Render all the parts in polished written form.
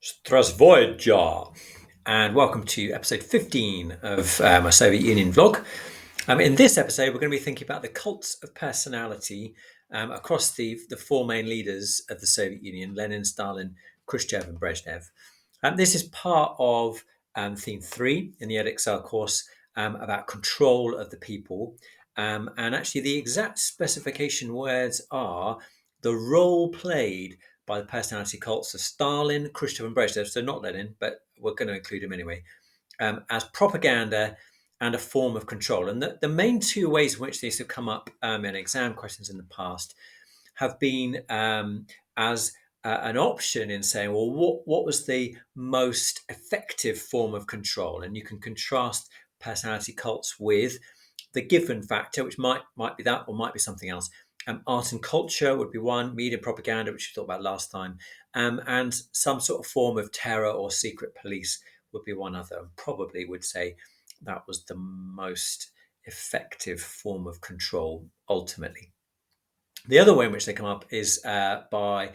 Здравствуйте, and welcome to episode 15 of my Soviet Union vlog. In this episode, we're going to be thinking about the cults of personality across the four main leaders of the Soviet Union: Lenin, Stalin, Khrushchev, and Brezhnev. This is part of theme 3 in the Edexcel course about control of the people. And actually, the exact specification words are the role played by the personality cults of Stalin, Khrushchev, and Brezhnev, so not Lenin, but we're going to include him anyway, as propaganda and a form of control. And the main two ways in which these have come up in exam questions in the past have been as an option in saying, well, what was the most effective form of control? And you can contrast personality cults with the given factor, which might be that or might be something else. Art and culture would be one, media propaganda, which we talked about last time, and some sort of form of terror or secret police would be one other. And probably would say that was the most effective form of control ultimately. The other way in which they come up is by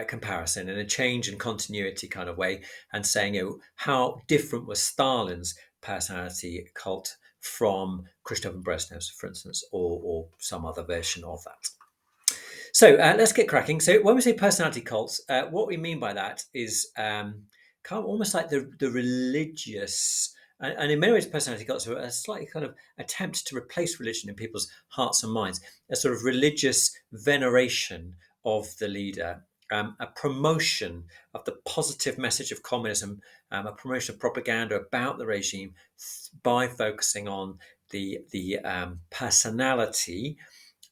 comparison in a change and continuity kind of way, and saying, how different was Stalin's personality cult from Khrushchev and Brezhnev's, for instance, or some other version of that. So let's get cracking. So when we say personality cults, what we mean by that is kind of almost like the religious, and in many ways, personality cults are a slightly kind of attempt to replace religion in people's hearts and minds, a sort of religious veneration of the leader, a promotion of the positive message of communism, a promotion of propaganda about the regime by focusing on the personality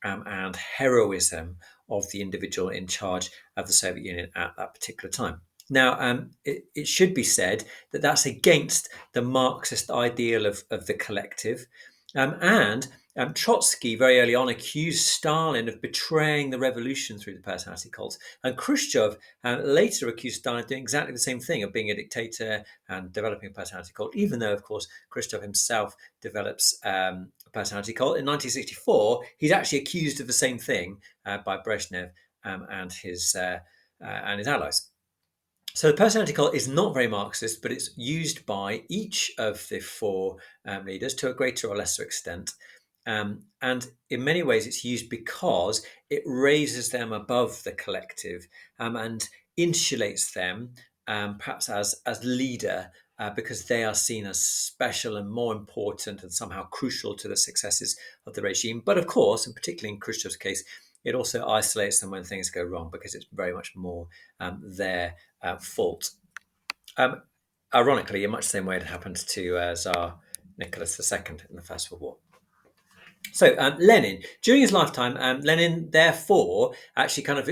and heroism of the individual in charge of the Soviet Union at that particular time. Now, it should be said that that's against the Marxist ideal of the collective. And Trotsky very early on accused Stalin of betraying the revolution through the personality cult. And Khrushchev later accused Stalin of doing exactly the same thing, of being a dictator and developing a personality cult, even though, of course, Khrushchev himself develops a personality cult. In 1964, he's actually accused of the same thing by Brezhnev and his allies. So the personality cult is not very Marxist, but it's used by each of the four leaders to a greater or lesser extent. And in many ways, it's used because it raises them above the collective and insulates them, perhaps as leader, because they are seen as special and more important and somehow crucial to the successes of the regime. But of course, and particularly in Khrushchev's case, it also isolates them when things go wrong because it's very much more their fault. Ironically, in much the same way it happened to Tsar Nicholas II in the First World War. So Lenin, during his lifetime, Lenin therefore actually kind of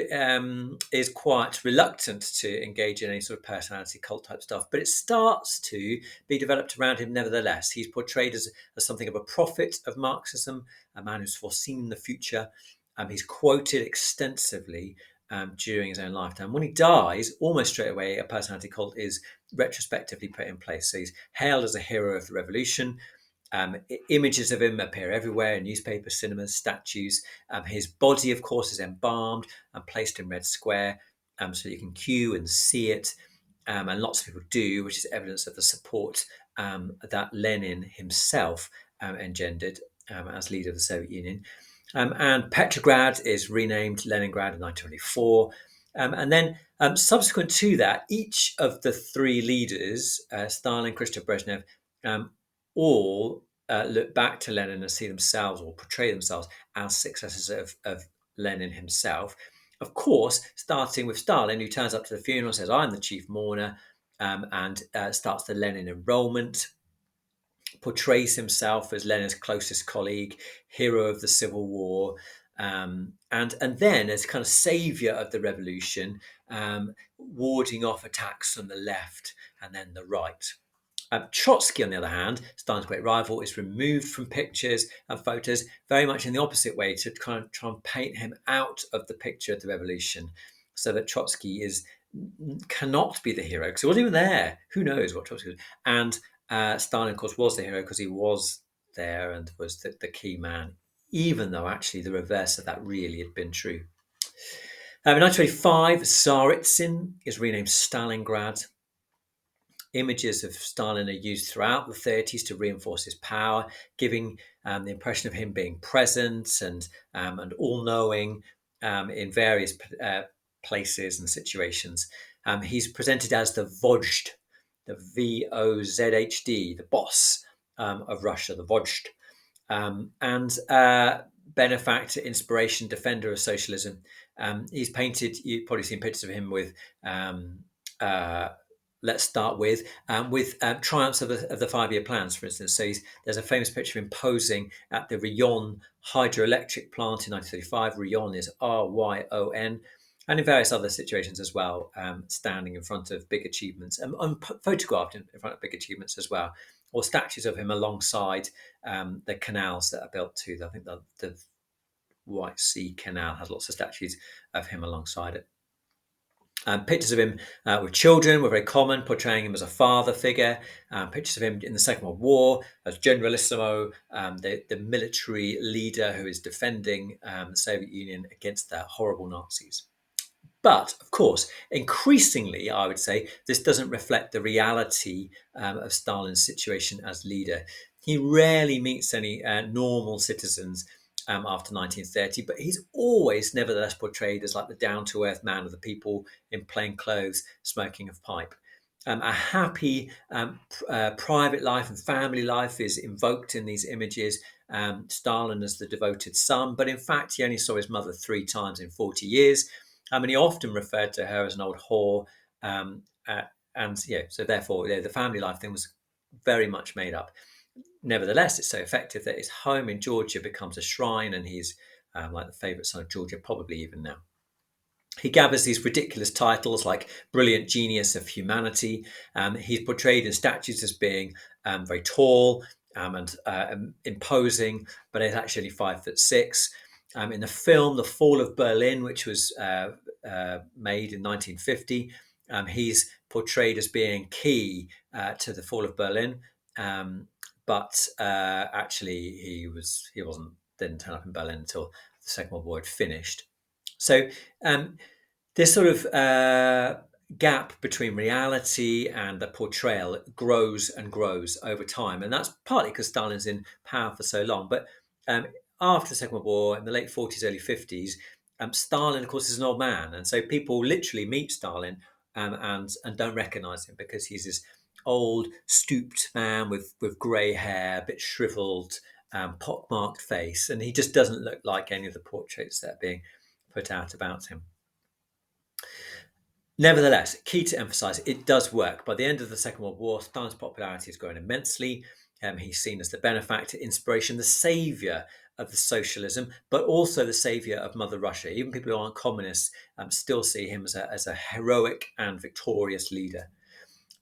is quite reluctant to engage in any sort of personality cult type stuff, but it starts to be developed around him nevertheless. He's portrayed as something of a prophet of Marxism, a man who's foreseen the future. He's quoted extensively during his own lifetime. When he dies, almost straight away, a personality cult is retrospectively put in place. So he's hailed as a hero of the revolution. Images of him appear everywhere in newspapers, cinemas, statues. His body, of course, is embalmed and placed in Red Square, so you can queue and see it. And lots of people do, which is evidence of the support that Lenin himself engendered as leader of the Soviet Union. And Petrograd is renamed Leningrad in 1924. And then subsequent to that, each of the three leaders, Stalin, Khrushchev, Brezhnev, all look back to Lenin and see themselves or portray themselves as successors of Lenin himself. Of course, starting with Stalin, who turns up to the funeral and says, I'm the chief mourner, and starts the Lenin enrollment, portrays himself as Lenin's closest colleague, hero of the Civil War, and then as kind of savior of the revolution, warding off attacks from the left and then the right. Trotsky, on the other hand, Stalin's great rival, is removed from pictures and photos very much in the opposite way to kind of try and paint him out of the picture of the revolution, so that Trotsky cannot be the hero because he wasn't even there. Who knows what Trotsky was? And Stalin, of course, was the hero because he was there and was the key man, even though actually the reverse of that really had been true. In 1925, Tsaritsyn is renamed Stalingrad. Images of Stalin are used throughout the 30s to reinforce his power, giving the impression of him being present and all-knowing in various places and situations. He's presented as the Vozhd, the VOZHD, the boss of Russia, the Vozhd, and benefactor, inspiration, defender of socialism. He's painted, you've probably seen pictures of him with, uh, let's start with triumphs of the 5-year plans, for instance. So there's a famous picture of him posing at the Ryon hydroelectric plant in 1935. Ryon is RYON. And in various other situations as well, standing in front of big achievements and photographed in front of big achievements as well, or statues of him alongside the canals that are built to. I think the White Sea Canal has lots of statues of him alongside it. Pictures of him with children were very common, portraying him as a father figure. Pictures of him in the Second World War as Generalissimo, the military leader who is defending the Soviet Union against the horrible Nazis. But of course, increasingly, I would say this doesn't reflect the reality of Stalin's situation as leader. He rarely meets any normal citizens after 1930, but he's always, nevertheless, portrayed as like the down-to-earth man of the people in plain clothes, smoking a pipe. A happy private life and family life is invoked in these images. Stalin as the devoted son, but in fact, he only saw his mother 3 times in 40 years. And he often referred to her as an old whore. And yeah, so therefore, the family life thing was very much made up. Nevertheless, it's so effective that his home in Georgia becomes a shrine, and he's like the favourite son of Georgia, probably even now. He gathers these ridiculous titles like Brilliant Genius of Humanity. He's portrayed in statues as being very tall and imposing, but he's actually 5'6". In the film The Fall of Berlin, which was made in 1950, he's portrayed as being key to the fall of Berlin, but actually he didn't turn up in Berlin until the Second World War had finished. So this sort of gap between reality and the portrayal grows and grows over time, and that's partly because Stalin's in power for so long. But after the Second World War, in the late 40s, early 50s, Stalin, of course, is an old man, and so people literally meet Stalin and don't recognise him because he's this old, stooped man with grey hair, a bit shriveled, pockmarked face, and he just doesn't look like any of the portraits that are being put out about him. Nevertheless, key to emphasise, it does work. By the end of the Second World War, Stalin's popularity has grown immensely. He's seen as the benefactor, inspiration, the saviour of the socialism, but also the saviour of Mother Russia. Even people who aren't communists still see him as a heroic and victorious leader.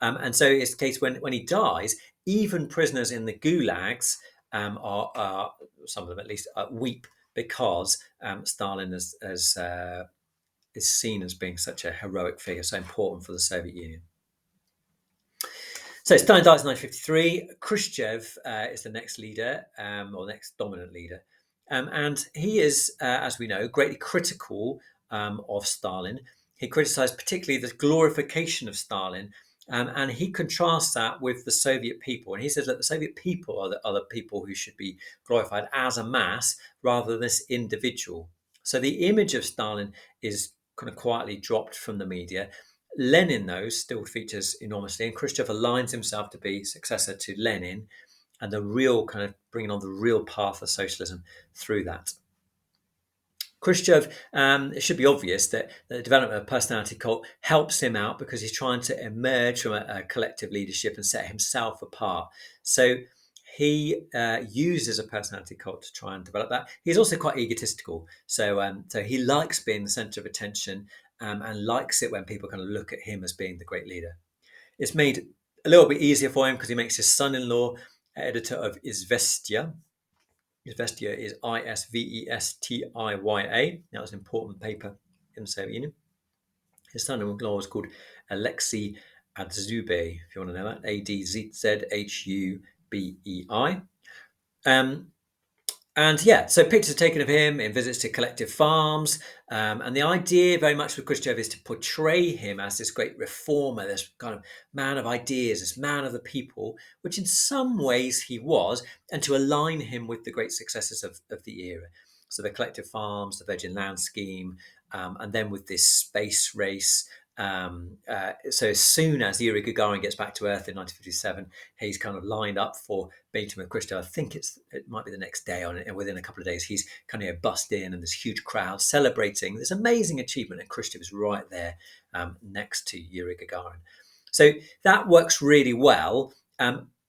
And so it's the case when he dies, even prisoners in the gulags are some of them at least, weep because Stalin is seen as being such a heroic figure, so important for the Soviet Union. So Stalin dies in 1953. Khrushchev is the next leader, or next dominant leader. And he is, as we know, greatly critical of Stalin. He criticised particularly the glorification of Stalin, and he contrasts that with the Soviet people. And he says that the Soviet people are the people who should be glorified as a mass rather than this individual. So the image of Stalin is kind of quietly dropped from the media. Lenin, though, still features enormously, and Khrushchev aligns himself to be successor to Lenin and the real kind of bringing on the real path of socialism through that. Khrushchev, it should be obvious that the development of personality cult helps him out because he's trying to emerge from a collective leadership and set himself apart. So he uses a personality cult to try and develop that. He's also quite egotistical. So he likes being the centre of attention and likes it when people kind of look at him as being the great leader. It's made a little bit easier for him because he makes his son-in-law editor of Izvestia. Izvestia is Isvestiya. That was an important paper in the Soviet Union. His son-in-law was called Alexei Adzubei, if you want to know that, Adzhubei. And yeah, so pictures are taken of him in visits to collective farms. And the idea very much with Khrushchev is to portray him as this great reformer, this kind of man of ideas, this man of the people, which in some ways he was, and to align him with the great successes of the era. So the collective farms, the Virgin Land Scheme, and then with this space race. So as soon as Yuri Gagarin gets back to Earth in 1957, he's kind of lined up for meeting with Khrushchev. I think it might be the next day, and within a couple of days, he's kind of bust in, and this huge crowd celebrating this amazing achievement, and Khrushchev is right there next to Yuri Gagarin. So that works really well.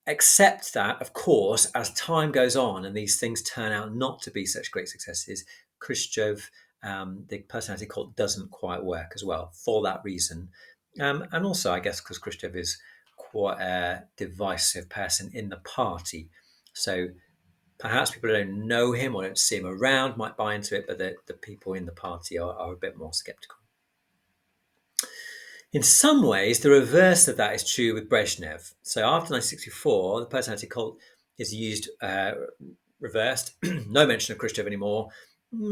Except that, of course, as time goes on and these things turn out not to be such great successes, Khrushchev, the personality cult, doesn't quite work as well for that reason. And also, I guess, because Khrushchev is quite a divisive person in the party. So perhaps people who don't know him or don't see him around might buy into it, but the people in the party are a bit more skeptical. In some ways, the reverse of that is true with Brezhnev. So after 1964, the personality cult is used reversed. No mention of Khrushchev anymore.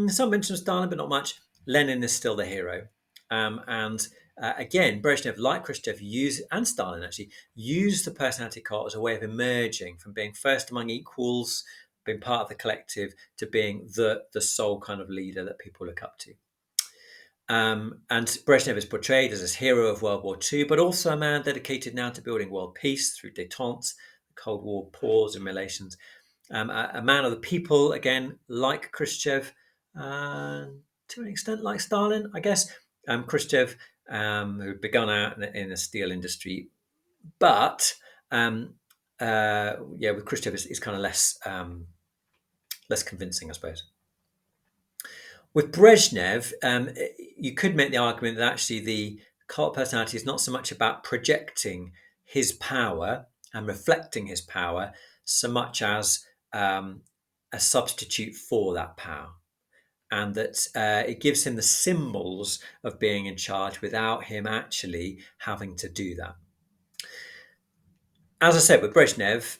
Some mention of Stalin, but not much. Lenin is still the hero. And again, Brezhnev, like Khrushchev, and Stalin actually, used the personality cult as a way of emerging from being first among equals, being part of the collective, to being the sole kind of leader that people look up to. And Brezhnev is portrayed as this hero of World War II, but also a man dedicated now to building world peace through détente, the Cold War pause in relations. A man of the people, again, like Khrushchev, to an extent like Stalin, I guess. Khrushchev, who had begun out in the steel industry, but with Khrushchev is kind of less convincing, I suppose. With Brezhnev, you could make the argument that actually the cult personality is not so much about projecting his power and reflecting his power, so much as a substitute for that power. And that it gives him the symbols of being in charge without him actually having to do that. As I said, with Brezhnev,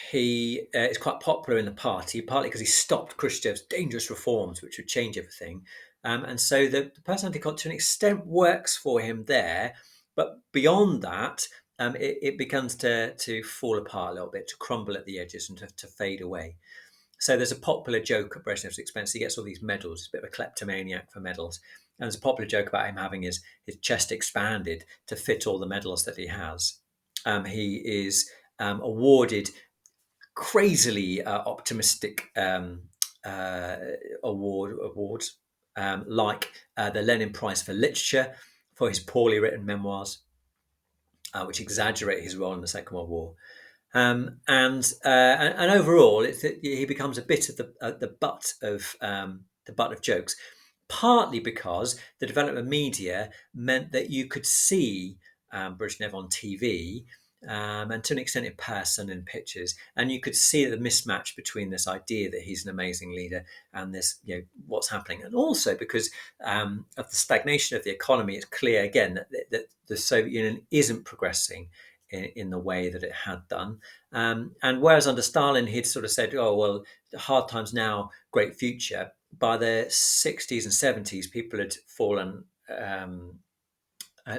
he is quite popular in the party, partly because he stopped Khrushchev's dangerous reforms, which would change everything. And so the personality cult, to an extent, works for him there. But beyond that, it begins to fall apart a little bit, to crumble at the edges and to fade away. So there's a popular joke at Brezhnev's expense. He gets all these medals. He's a bit of a kleptomaniac for medals. And there's a popular joke about him having his chest expanded to fit all the medals that he has. He is awarded crazily optimistic awards, like the Lenin Prize for Literature for his poorly written memoirs, which exaggerate his role in the Second World War. And overall, he becomes a bit of the butt of jokes, partly because the development of media meant that you could see Brezhnev on TV, and to an extent in person and pictures, and you could see the mismatch between this idea that he's an amazing leader and this, what's happening, and also because of the stagnation of the economy. It's clear again that the Soviet Union isn't progressing in the way that it had done. And whereas under Stalin, he'd sort of said, oh, well, hard times now, great future. By the 60s and 70s, people had fallen,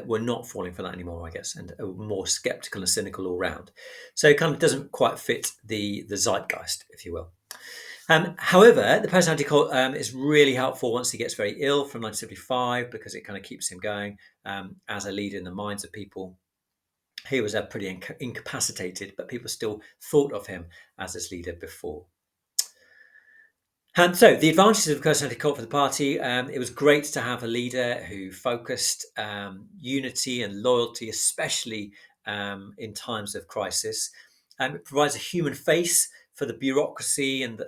were not falling for that anymore, I guess, and are more skeptical and cynical all round. So it kind of doesn't quite fit the zeitgeist, if you will. However, the personality cult is really helpful once he gets very ill from 1975, because it kind of keeps him going as a leader in the minds of people. He was pretty incapacitated, but people still thought of him as this leader before. And so the advantages of the personality cult for the party, it was great to have a leader who focused unity and loyalty, especially in times of crisis. It provides a human face for the bureaucracy and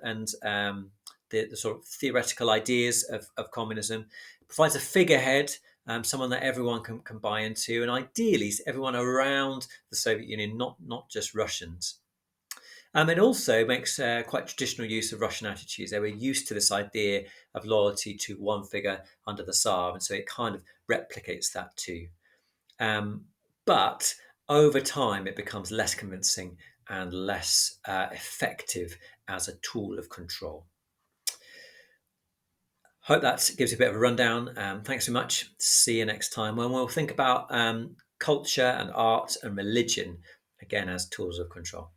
the sort of theoretical ideas of communism. It provides a figurehead, someone that everyone can buy into, and ideally everyone around the Soviet Union, not just Russians. It also makes quite traditional use of Russian attitudes. They were used to this idea of loyalty to one figure under the Tsar, and so it kind of replicates that too. But over time, it becomes less convincing and less effective as a tool of control. Hope that gives you a bit of a rundown. Thanks so much. See you next time when we'll think about culture and art and religion, again, as tools of control.